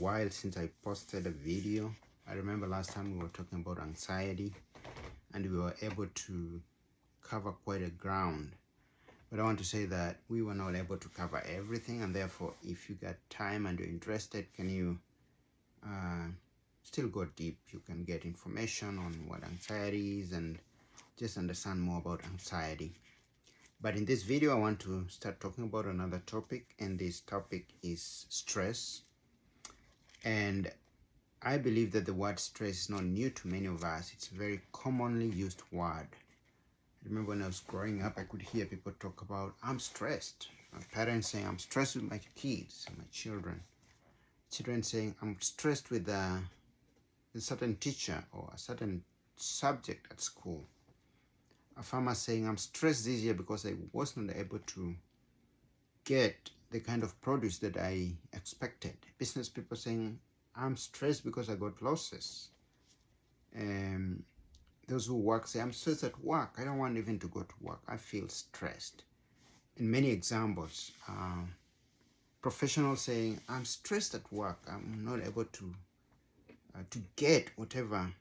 while since I posted a video. I remember last time we were talking about anxiety and we were able to cover quite a ground. But I want to say that we were not able to cover everything, and therefore if you got time and you're interested, can you still go deep? You can get information on what anxiety is and just understand more about anxiety. But in this video, I want to start talking about another topic, and this topic is stress. And I believe that the word stress is not new to many of us. It's a very commonly used word. I remember when I was growing up, I could hear people talk about, I'm stressed. My parents saying, I'm stressed with my kids, my children. Children saying, I'm stressed with a certain teacher or a certain subject at school. A farmer saying, I'm stressed this year because I was not able to get the kind of produce that I expected. Business people saying, I'm stressed because I got losses. Those who work say, I'm stressed at work. I don't want even to go to work. I feel stressed. In many examples, professionals saying, I'm stressed at work. I'm not able to get whatever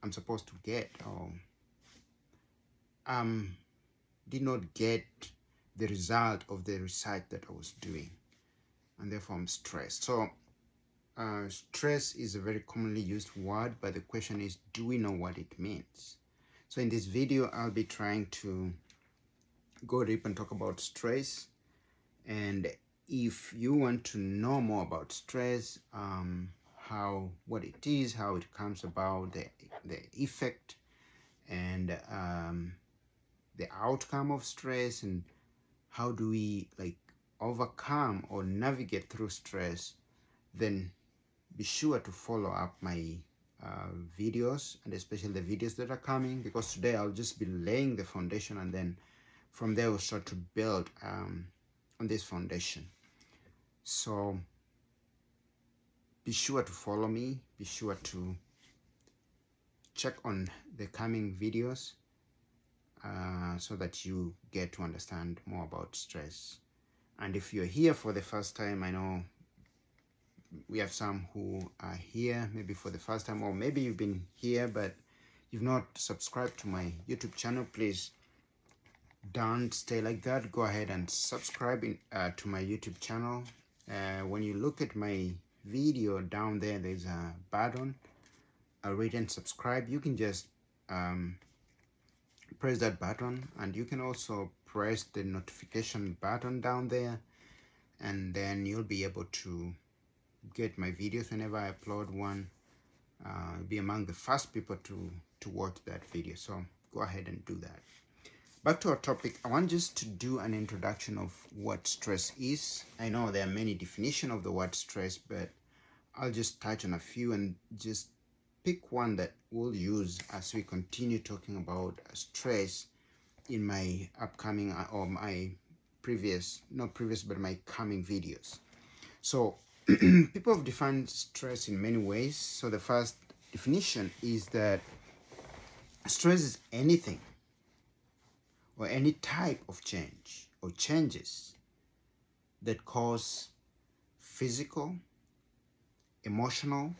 I'm supposed to get, or did not get the result of the research that I was doing, and therefore I'm stressed. So stress is a very commonly used word, but the question is, do we know what it means? So in this video, I'll be trying to go deep and talk about stress. And if you want to know more about stress, what it is, how it comes about, the effect, and the outcome of stress, and how do we overcome or navigate through stress, then be sure to follow up my videos, and especially the videos that are coming, because today I'll just be laying the foundation, and then from there we'll start to build on this foundation. So be sure to follow me, be sure to check on the coming videos so that you get to understand more about stress. And if you're here for the first time, I know we have some who are here maybe for the first time, or maybe you've been here but you've not subscribed to my YouTube channel. Please don't stay like that. Go ahead and subscribe to my YouTube channel. When you look at my video down there, there's a button, a written subscribe. You can just press that button, and you can also press the notification button down there, and then you'll be able to get my videos whenever I upload one. Be among the first people to watch that video. So go ahead and do that. Back to our topic, I want just to do an introduction of what stress is. I know there are many definitions of the word stress, but I'll just touch on a few and just pick one that we'll use as we continue talking about stress in my upcoming or my my coming videos. So people have defined stress in many ways. So the first definition is that stress is anything or any type of change or changes that cause physical, emotional,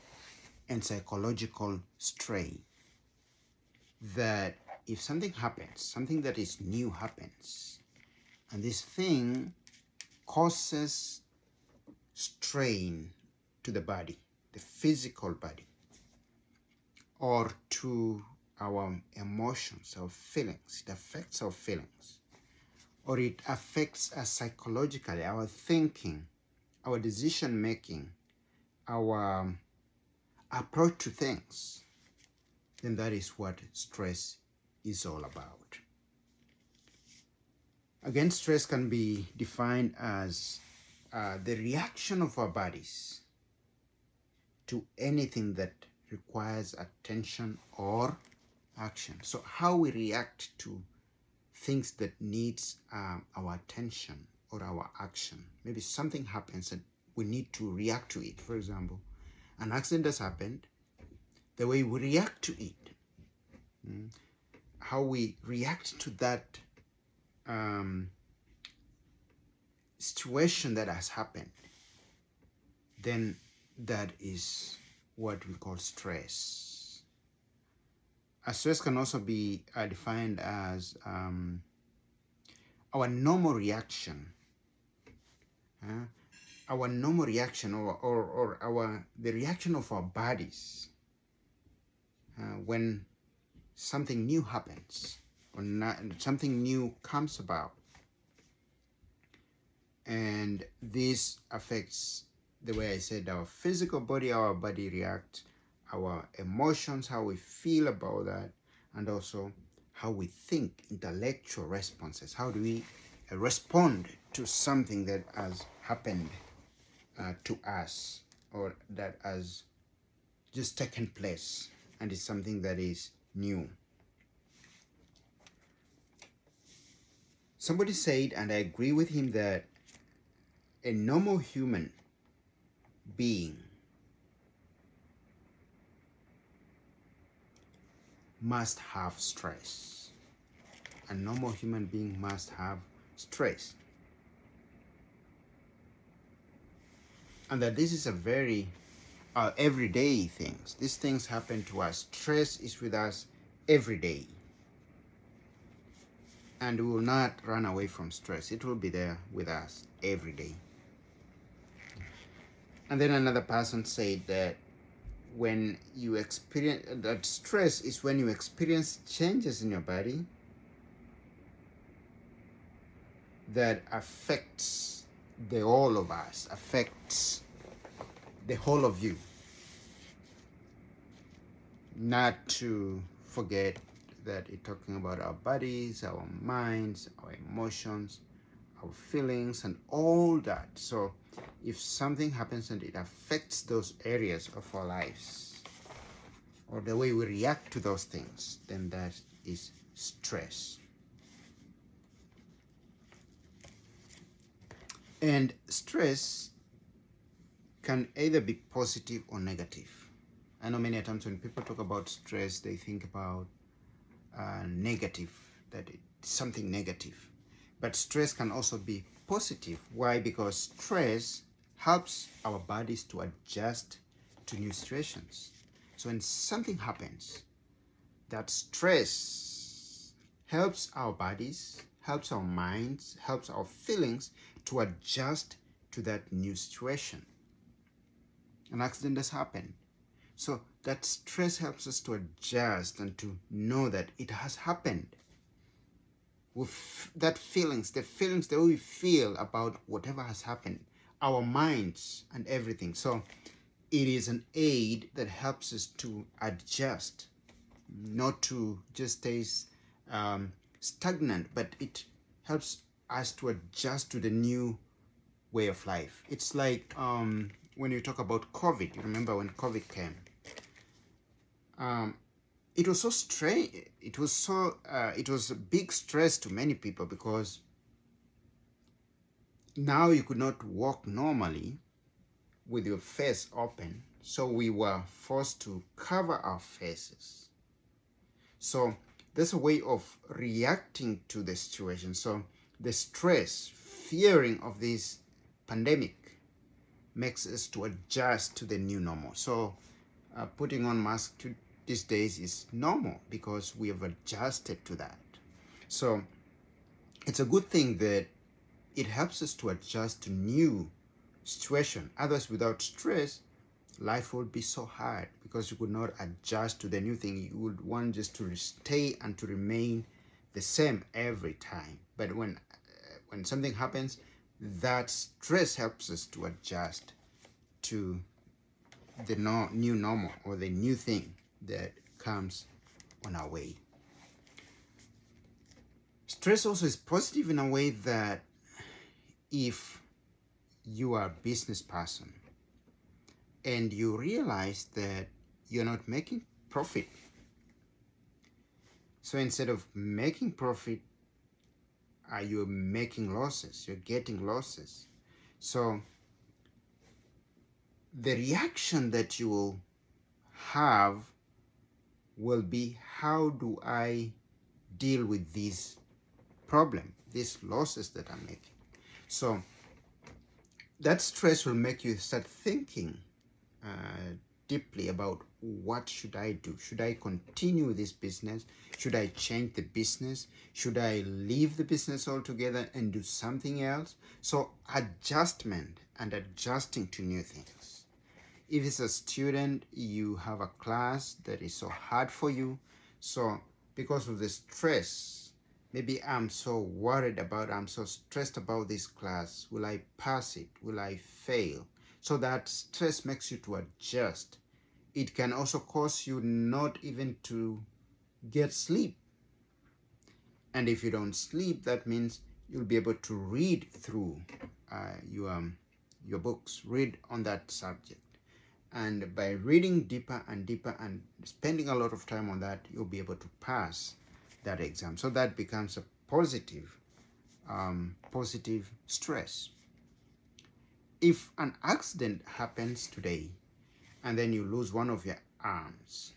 and psychological strain. That if something happens, something that is new happens, and this thing causes strain to the body, the physical body, or to our emotions, our feelings, it affects our feelings, or it affects us psychologically, our thinking, our decision making, our approach to things, then that is what stress is all about. Again, stress can be defined as the reaction of our bodies to anything that requires attention or action. So how we react to things that needs our attention or our action. Maybe something happens and we need to react to it. For example, an accident has happened. The way we react to it, how we react to that situation that has happened, then that is what we call stress. Stress can also be defined as our normal reaction, our normal reaction, or the reaction of our bodies when something new happens or something new comes about. And this affects the way I said, our physical body, our body react, our emotions, how we feel about that, and also how we think, intellectual responses. How do we respond to something that has happened to us, or that has just taken place and is something that is new. Somebody said, and I agree with him, that a normal human being must have stress. A normal human being must have stress. And that this is a very everyday thing. These things happen to us. Stress is with us every day. And we will not run away from stress. It will be there with us every day. And then another person said that when you experience that, stress is when you experience changes in your body that affects the whole of us, affects the whole of you. Not to forget that it's talking about our bodies, our minds, our emotions, our feelings, and all that. So if something happens and it affects those areas of our lives, or the way we react to those things, then that is stress. And stress can either be positive or negative. I know many times when people talk about stress, they think about negative, that it's something negative. But stress can also be positive. Why? Because stress helps our bodies to adjust to new situations. So when something happens, that stress helps our bodies, helps our minds, helps our feelings to adjust to that new situation. An accident has happened. So that stress helps us to adjust and to know that it has happened. With that feelings, the way we feel about whatever has happened, our minds and everything. So it is an aid that helps us to adjust, not to just stay stagnant, but it helps us to adjust to the new way of life. It's like when you talk about COVID, you remember when COVID came, it was so strange. It was a big stress to many people, because now you could not walk normally with your face open. So we were forced to cover our faces. So there's a way of reacting to the situation. So the stress, fearing of this pandemic makes us to adjust to the new normal. So putting on masks these days is normal because we have adjusted to that. So it's a good thing that it helps us to adjust to new situation. Otherwise, without stress, life would be so hard because you could not adjust to the new thing. You would want just to stay and to remain the same every time. But when something happens, that stress helps us to adjust to the new normal, or the new thing that comes on our way. Stress also is positive in a way that if you are a business person and you realize that you're not making profit, so instead of making profit, you're making losses, you're getting losses. So the reaction that you will have will be, how do I deal with this problem, these losses that I'm making? So that stress will make you start thinking deeply about what should I do. Should I continue this business? Should I change the business? Should I leave the business altogether and do something else? So adjustment and adjusting to new things. If it's a student, you have a class that is so hard for you. So because of the stress, maybe I'm so worried about, I'm so stressed about this class. Will I pass it? Will I fail? So that stress makes you to adjust. It can also cause you not even to get sleep. And if you don't sleep, that means you'll be able to read through your books, read on that subject. And by reading deeper and deeper and spending a lot of time on that, you'll be able to pass that exam. So that becomes a positive stress. If an accident happens today and then you lose one of your arms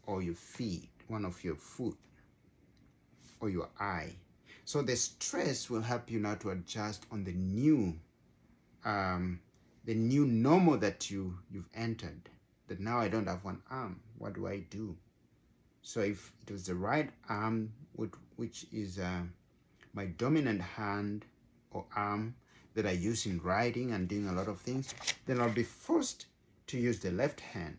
or your feet, one of your foot or your eye, so the stress will help you now to adjust on the new normal that you've entered. That now I don't have one arm. What do I do? So if it was the right arm, which is my dominant hand or arm that I use in writing and doing a lot of things, then I'll be forced to use the left hand.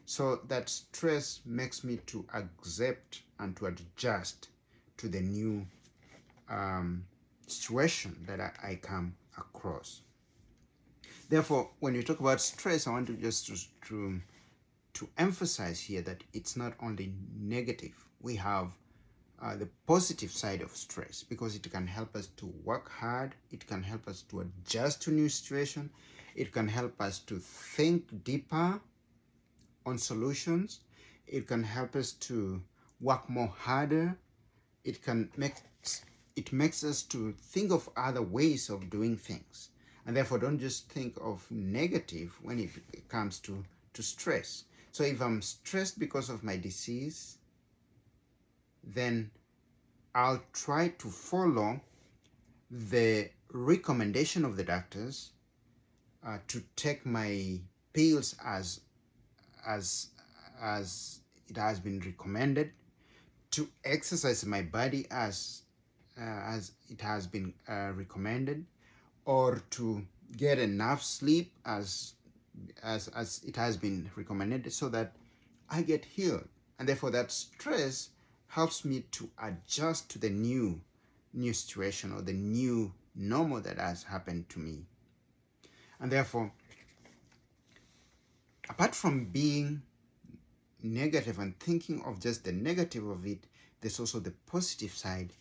So that stress makes me to accept and to adjust to the new situation that I come across. Therefore, when you talk about stress, I want to just to emphasize here that it's not only negative. We have the positive side of stress, because it can help us to work hard. It can help us to adjust to new situation. It can help us to think deeper on solutions. It can help us to work more harder. It makes us to think of other ways of doing things. And therefore, don't just think of negative when it comes to stress. So if I'm stressed because of my disease, then I'll try to follow the recommendation of the doctors to take my pills as it has been recommended, to exercise my body as it has been recommended, or to get enough sleep as it has been recommended, so that I get healed. And therefore that stress helps me to adjust to the new situation or the new normal that has happened to me. And therefore, apart from being negative and thinking of just the negative of it, there's also the positive side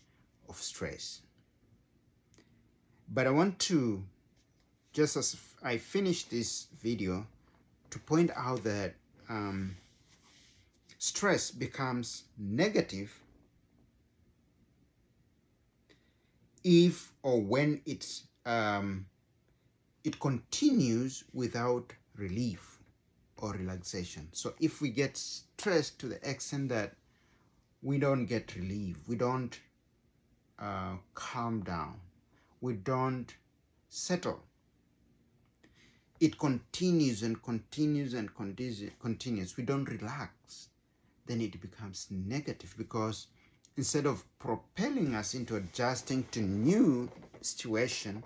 of stress. But I want to, just as I finish this video, to point out that stress becomes negative if or when it continues without relief or relaxation. So if we get stressed to the extent that we don't get relief, we don't calm down, we don't settle, it continues and continues and continues, we don't relax, then it becomes negative, because instead of propelling us into adjusting to new situation,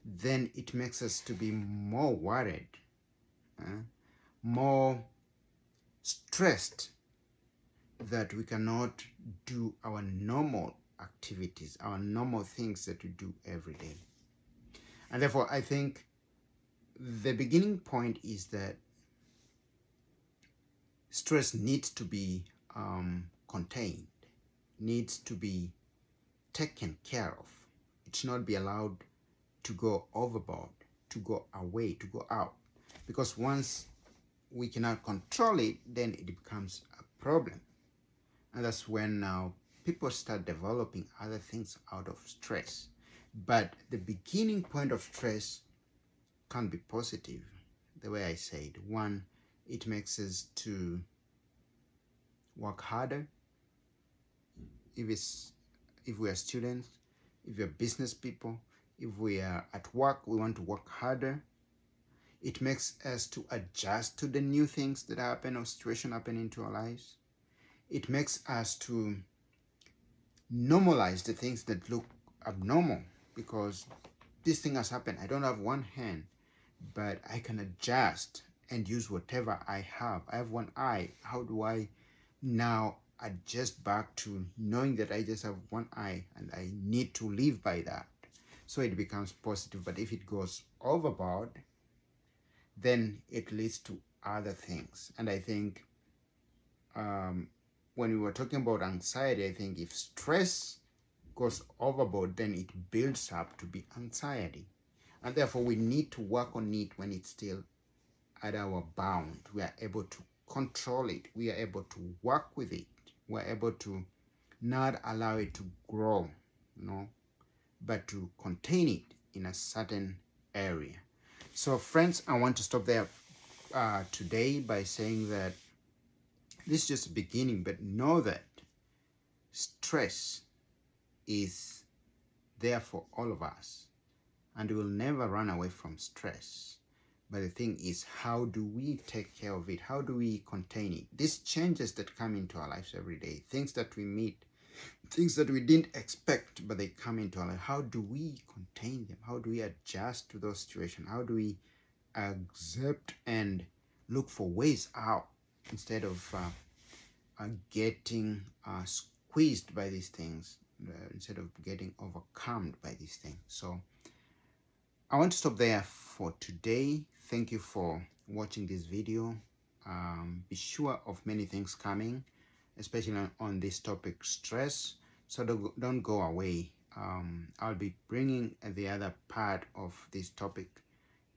then it makes us to be more worried, more stressed, that we cannot do our normal activities, our normal things that we do every day. And therefore, I think the beginning point is that stress needs to be contained, needs to be taken care of. It should not be allowed to go overboard, to go away, to go out. Because once we cannot control it, then it becomes a problem. And that's when now people start developing other things out of stress. But the beginning point of stress can be positive, the way I said. One, it makes us to work harder. If we are students, if we are business people, if we are at work, we want to work harder. It makes us to adjust to the new things that happen or situation happen into our lives. It makes us to normalize the things that look abnormal, because this thing has happened. I don't have one hand, but I can adjust and use whatever I have. I have one eye. How do I now adjust back to knowing that I just have one eye and I need to live by that? So it becomes positive. But if it goes overboard, then it leads to other things. And I think when we were talking about anxiety, I think if stress goes overboard, then it builds up to be anxiety. And therefore, we need to work on it when it's still at our bound. We are able to control it. We are able to work with it. We are able to not allow it to grow, but to contain it in a certain area. So, friends, I want to stop there today by saying that this is just a beginning, but know that stress is there for all of us, and we will never run away from stress. But the thing is, how do we take care of it? How do we contain it? These changes that come into our lives every day, things that we meet, things that we didn't expect, but they come into our life. How do we contain them? How do we adjust to those situations? How do we accept and look for ways out instead of getting squeezed by these things, instead of getting overcome by these things? So I want to stop there for today. Thank you for watching this video. Be sure of many things coming, especially on this topic, stress. So don't go away. I'll be bringing the other part of this topic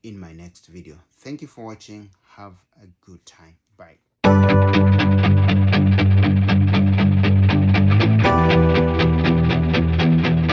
in my next video. Thank you for watching. Have a good time. Bye.